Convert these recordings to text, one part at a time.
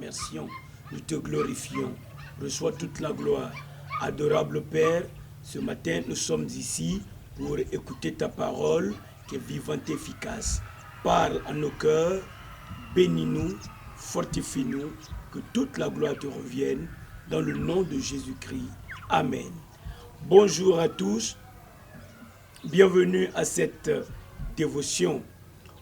remercions, nous te glorifions. Reçois toute la gloire. Adorable Père, ce matin, nous sommes ici pour écouter ta parole qui est vivante et efficace. Parle à nos cœurs, bénis-nous, fortifie-nous, que toute la gloire te revienne, dans le nom de Jésus-Christ. Amen. Bonjour à tous, bienvenue à cette dévotion.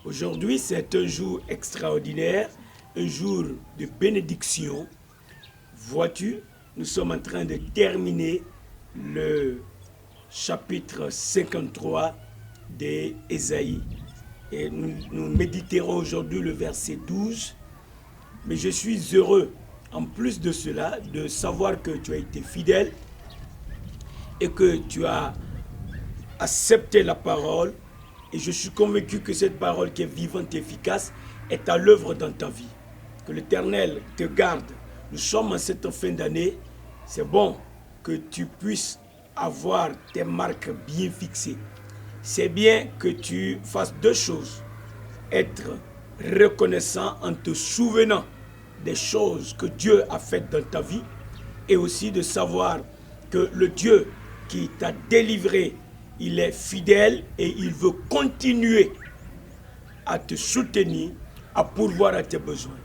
Aujourd'hui, c'est un jour extraordinaire, un jour de bénédiction. Vois-tu, nous sommes en train de terminer le chapitre 53 d'Ésaïe. Et nous méditerons aujourd'hui le verset 12. Mais je suis heureux, en plus de cela, de savoir que tu as été fidèle et que tu as accepté la parole. Et je suis convaincu que cette parole qui est vivante et efficace est à l'œuvre dans ta vie. Que l'Éternel te garde. Nous sommes en cette fin d'année. C'est bon que tu puisses avoir tes marques bien fixées. C'est bien que tu fasses deux choses. Être reconnaissant en te souvenant des choses que Dieu a faites dans ta vie et aussi de savoir que le Dieu qui t'a délivré, il est fidèle et il veut continuer à te soutenir, à pourvoir à tes besoins.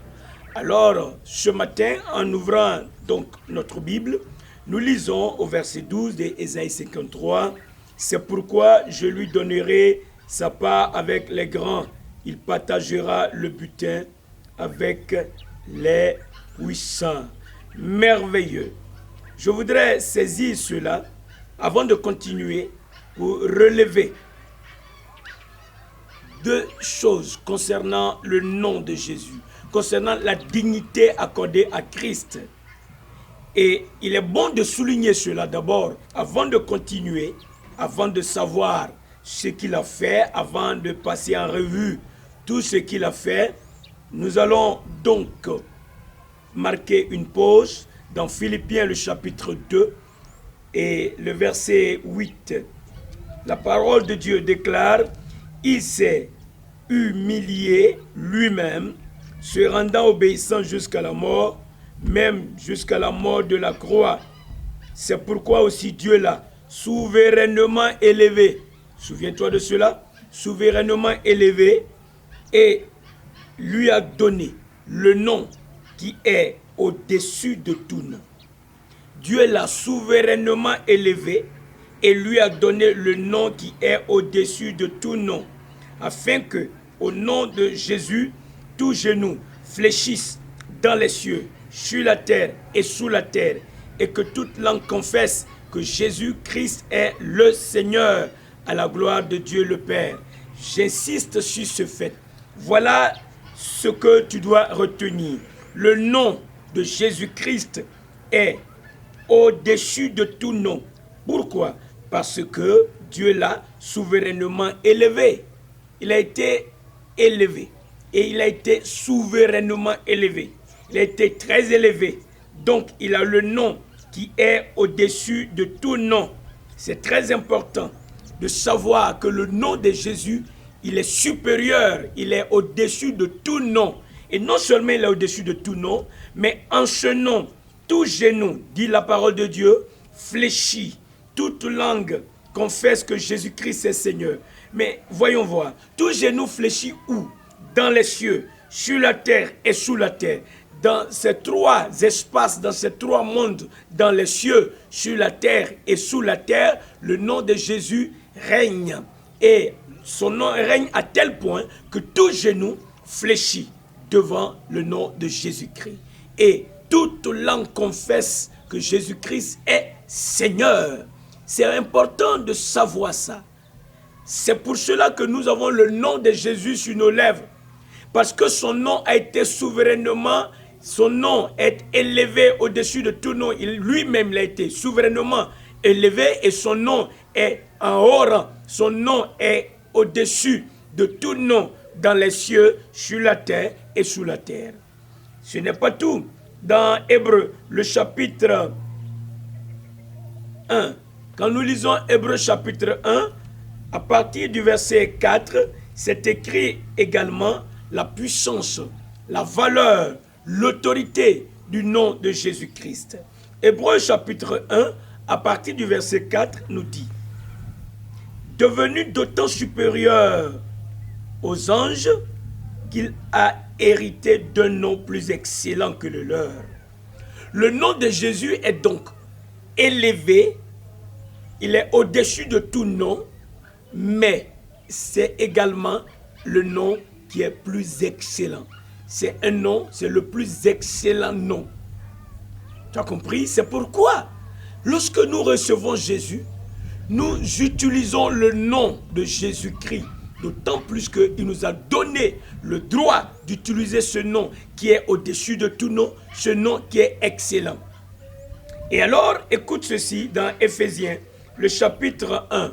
Alors, ce matin, en ouvrant donc notre Bible, nous lisons au verset 12 d'Ésaïe 53, « C'est pourquoi je lui donnerai sa part avec les grands, il partagera le butin avec les puissants. » Merveilleux. Je voudrais saisir cela avant de continuer pour relever deux choses concernant le nom de Jésus, concernant la dignité accordée à Christ. Et il est bon de souligner cela d'abord, avant de continuer, avant de savoir ce qu'il a fait, avant de passer en revue tout ce qu'il a fait. Nous allons donc marquer une pause dans Philippiens le chapitre 2 et le verset 8. La parole de Dieu déclare, « Il s'est humilié lui-même, se rendant obéissant jusqu'à la mort, même jusqu'à la mort de la croix. C'est pourquoi aussi Dieu l'a souverainement élevé. » Souviens-toi de cela. Souverainement élevé et lui a donné le nom qui est au-dessus de tout nom. Dieu l'a souverainement élevé et lui a donné le nom qui est au-dessus de tout nom, afin que, au nom de Jésus, tout genou fléchisse dans les cieux, sur la terre et sous la terre, et que toute langue confesse que Jésus-Christ est le Seigneur, à la gloire de Dieu le Père. J'insiste sur ce fait. Voilà ce que tu dois retenir. Le nom de Jésus-Christ est au-dessus de tout nom. Pourquoi? Parce que Dieu l'a souverainement élevé. Il a été élevé. Et il a été souverainement élevé. Il a été très élevé. Donc, il a le nom qui est au-dessus de tout nom. C'est très important de savoir que le nom de Jésus, il est supérieur, il est au-dessus de tout nom. Et non seulement il est au-dessus de tout nom, mais en ce nom, tout genou, dit la parole de Dieu, fléchit. Toute langue confesse que Jésus-Christ est Seigneur. Mais voyons voir, tout genou fléchit où? Dans les cieux, sur la terre et sous la terre. Dans ces trois espaces, dans ces trois mondes, dans les cieux, sur la terre et sous la terre, le nom de Jésus règne. Et son nom règne à tel point que tout genou fléchit devant le nom de Jésus-Christ. Et toute langue confesse que Jésus-Christ est Seigneur. C'est important de savoir ça. C'est pour cela que nous avons le nom de Jésus sur nos lèvres. Parce que son nom a été souverainement, son nom est élevé au-dessus de tout nom. Lui-même l'a été souverainement élevé et son nom est en haut rang. Son nom est au-dessus de tout nom dans les cieux, sur la terre et sous la terre. Ce n'est pas tout. Dans Hébreux, le chapitre 1, quand nous lisons Hébreux chapitre 1, à partir du verset 4, c'est écrit également la puissance, la valeur, l'autorité du nom de Jésus-Christ. Hébreux chapitre 1, à partir du verset 4, nous dit: devenu d'autant supérieur aux anges qu'il a hérité d'un nom plus excellent que le leur. Le nom de Jésus est donc élevé, il est au-dessus de tout nom, mais c'est également le nom qui est plus excellent. C'est un nom, c'est le plus excellent nom. Tu as compris? C'est pourquoi, lorsque nous recevons Jésus, nous utilisons le nom de Jésus-Christ, d'autant plus qu'il nous a donné le droit d'utiliser ce nom qui est au-dessus de tout nom, ce nom qui est excellent. Et alors, écoute ceci dans Éphésiens, le chapitre 1.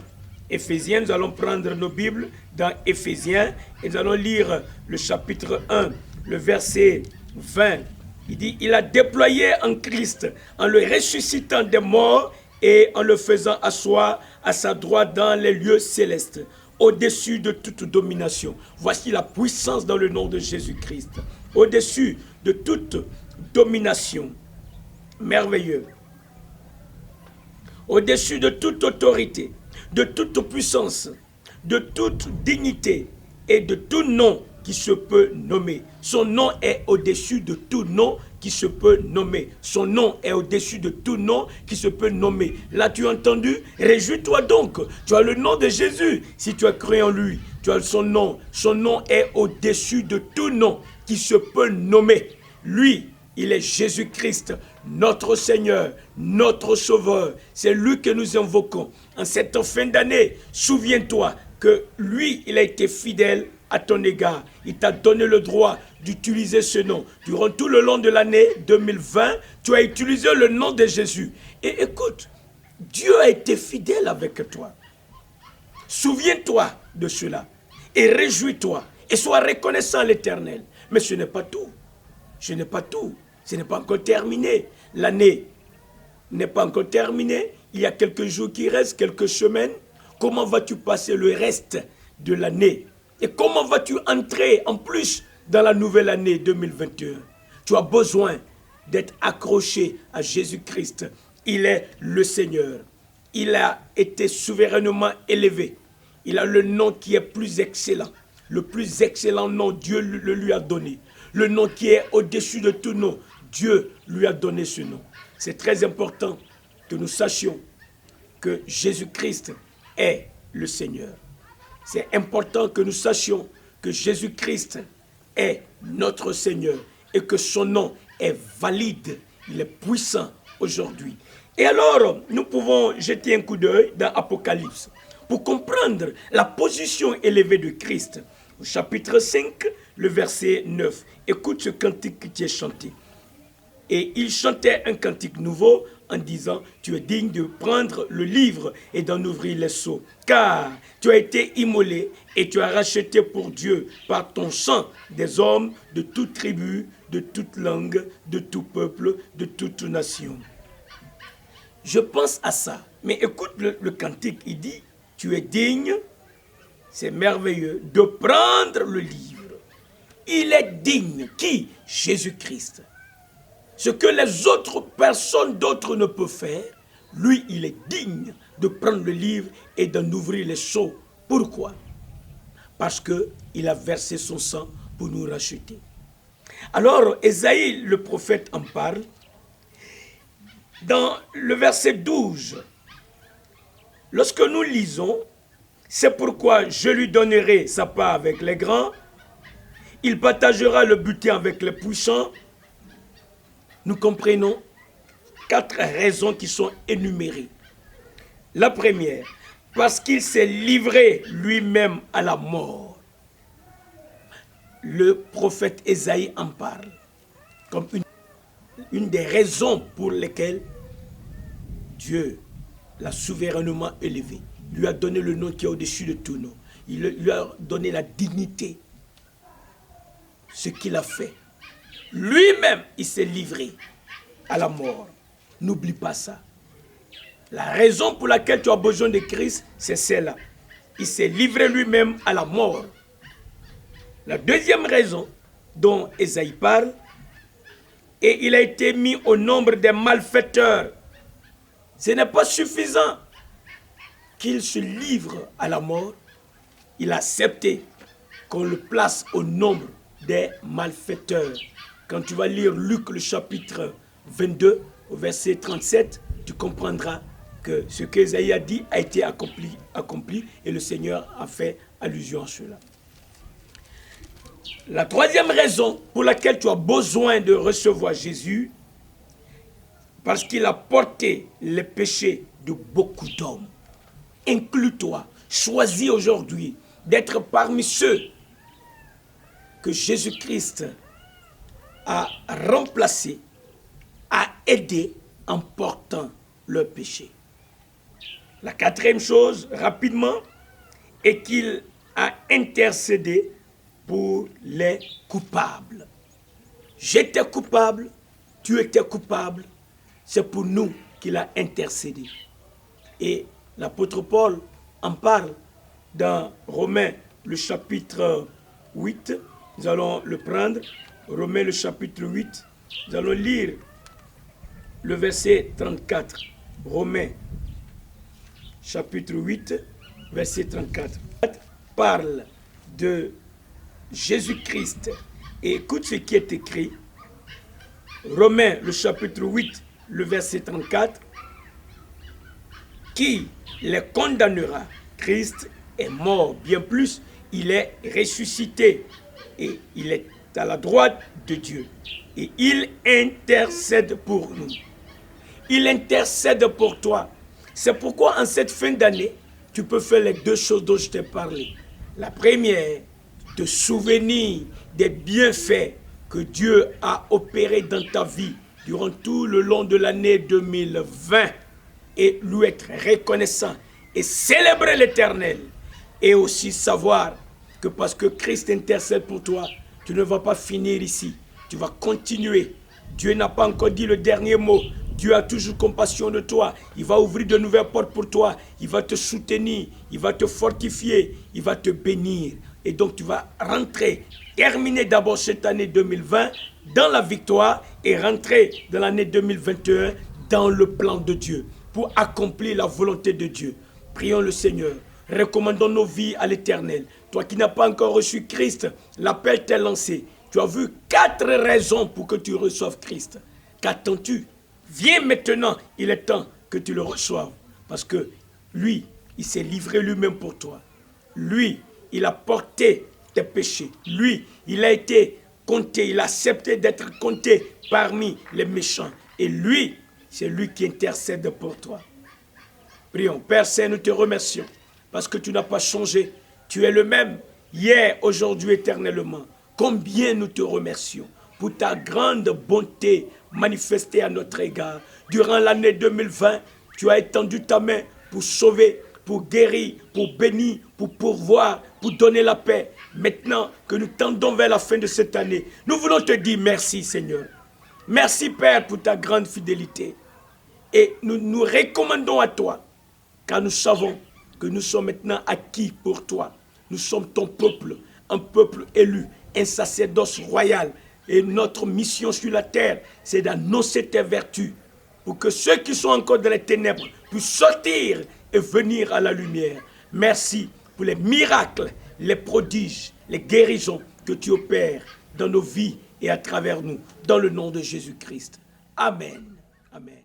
Éphésiens, nous allons prendre nos Bibles dans Éphésiens et nous allons lire le chapitre 1, le verset 20. Il dit: il a déployé en Christ, en le ressuscitant des morts et en le faisant asseoir à sa droite dans les lieux célestes, au-dessus de toute domination. Voici la puissance dans le nom de Jésus-Christ. Au-dessus de toute domination. Merveilleux. Au-dessus de toute autorité, de toute puissance, de toute dignité et de tout nom qui se peut nommer. Son nom est au-dessus de tout nom qui se peut nommer. Son nom est au-dessus de tout nom qui se peut nommer. L'as-tu entendu? Réjouis-toi donc. Tu as le nom de Jésus. Si tu as cru en lui, tu as son nom. Son nom est au-dessus de tout nom qui se peut nommer. Lui, il est Jésus-Christ, notre Seigneur, notre Sauveur. C'est lui que nous invoquons. En cette fin d'année, souviens-toi que lui, il a été fidèle à ton égard. Il t'a donné le droit d'utiliser ce nom. Durant tout le long de l'année 2020, tu as utilisé le nom de Jésus. Et écoute, Dieu a été fidèle avec toi. Souviens-toi de cela et réjouis-toi et sois reconnaissant à l'Éternel. Mais ce n'est pas tout. Ce n'est pas tout. Ce n'est pas encore terminé. L'année n'est pas encore terminée. Il y a quelques jours qui restent, quelques semaines. Comment vas-tu passer le reste de l'année? Et comment vas-tu entrer en plus dans la nouvelle année 2021? Tu as besoin d'être accroché à Jésus-Christ. Il est le Seigneur. Il a été souverainement élevé. Il a le nom qui est plus excellent. Le plus excellent nom, Dieu le lui a donné. Le nom qui est au-dessus de tout nom, Dieu lui a donné ce nom. C'est très important que nous sachions que Jésus-Christ est le Seigneur. C'est important que nous sachions que Jésus-Christ est notre Seigneur et que son nom est valide, il est puissant aujourd'hui. Et alors, nous pouvons jeter un coup d'œil dans Apocalypse pour comprendre la position élevée de Christ. Au chapitre 5, le verset 9. Écoute ce cantique qui est chanté. Et il chantait un cantique nouveau en disant: tu es digne de prendre le livre et d'en ouvrir les sceaux. Car tu as été immolé et tu as racheté pour Dieu par ton sang des hommes de toute tribu, de toute langue, de tout peuple, de toute nation. Je pense à ça. Mais écoute le cantique, il dit: tu es digne, c'est merveilleux, de prendre le livre. Il est digne. Qui? Jésus-Christ. Ce que les autres personnes d'autres ne peuvent faire, lui, il est digne de prendre le livre et d'en ouvrir les sceaux. Pourquoi? Parce qu'il a versé son sang pour nous racheter. Alors, Ésaïe, le prophète, en parle. Dans le verset 12, lorsque nous lisons: c'est pourquoi je lui donnerai sa part avec les grands, il partagera le butin avec les puissants. Nous comprenons 4 raisons qui sont énumérées. La première, parce qu'il s'est livré lui-même à la mort. Le prophète Ésaïe en parle comme une des raisons pour lesquelles Dieu l'a souverainement élevé. Lui a donné le nom qui est au-dessus de tout nom. Il lui a donné la dignité. Ce qu'il a fait. Lui-même, il s'est livré à la mort. N'oublie pas ça. La raison pour laquelle tu as besoin de Christ, c'est celle-là. Il s'est livré lui-même à la mort. La deuxième raison dont Ésaïe parle, et il a été mis au nombre des malfaiteurs. Ce n'est pas suffisant qu'il se livre à la mort. Il a accepté qu'on le place au nombre des malfaiteurs. Quand tu vas lire Luc le chapitre 22 au verset 37, tu comprendras que ce qu'Ésaïe a dit a été accompli et le Seigneur a fait allusion à cela. La troisième raison pour laquelle tu as besoin de recevoir Jésus, parce qu'il a porté les péchés de beaucoup d'hommes. Inclus-toi, choisis aujourd'hui d'être parmi ceux que Jésus-Christ a remplacés, a aidé en portant leurs péchés. La quatrième chose, rapidement, est qu'il a intercédé pour les coupables. J'étais coupable, tu étais coupable, c'est pour nous qu'il a intercédé. Et l'apôtre Paul en parle dans Romains le chapitre 8, nous allons le prendre, Romains le chapitre 8, nous allons lire le verset 34, Romains chapitre 8, verset 34, parle de Jésus-Christ. Et écoute ce qui est écrit. Romains, le chapitre 8, le verset 34. Qui les condamnera? Christ est mort. Bien plus, il est ressuscité. Et il est à la droite de Dieu. Et il intercède pour nous. Il intercède pour toi. C'est pourquoi en cette fin d'année, tu peux faire les deux choses dont je t'ai parlé. La première, te souvenir des bienfaits que Dieu a opérés dans ta vie durant tout le long de l'année 2020 et lui être reconnaissant et célébrer l'Éternel et aussi savoir que parce que Christ intercède pour toi, tu ne vas pas finir ici, tu vas continuer. Dieu n'a pas encore dit le dernier mot. Dieu a toujours compassion de toi. Il va ouvrir de nouvelles portes pour toi. Il va te soutenir. Il va te fortifier. Il va te bénir. Et donc tu vas rentrer, terminer d'abord cette année 2020 dans la victoire et rentrer dans l'année 2021 dans le plan de Dieu pour accomplir la volonté de Dieu. Prions le Seigneur. Recommandons nos vies à l'Éternel. Toi qui n'as pas encore reçu Christ, l'appel t'est lancé. Tu as vu 4 raisons pour que tu reçoives Christ. Qu'attends-tu? Viens maintenant, il est temps que tu le reçoives. Parce que lui, il s'est livré lui-même pour toi. Lui, il a porté tes péchés. Lui, il a été compté, il a accepté d'être compté parmi les méchants. Et lui, c'est lui qui intercède pour toi. Prions. Père Saint, nous te remercions parce que tu n'as pas changé. Tu es le même hier, aujourd'hui, éternellement. Combien nous te remercions pour ta grande bonté manifestée à notre égard. Durant l'année 2020, tu as étendu ta main pour sauver, pour guérir, pour bénir, pour pourvoir, pour donner la paix. Maintenant que nous tendons vers la fin de cette année, nous voulons te dire merci Seigneur. Merci Père pour ta grande fidélité. Et nous nous recommandons à toi, car nous savons que nous sommes maintenant acquis pour toi. Nous sommes ton peuple, un peuple élu, un sacerdoce royal. Et notre mission sur la terre, c'est d'annoncer tes vertus pour que ceux qui sont encore dans les ténèbres puissent sortir et venir à la lumière. Merci pour les miracles, les prodiges, les guérisons que tu opères dans nos vies et à travers nous, dans le nom de Jésus-Christ. Amen. Amen.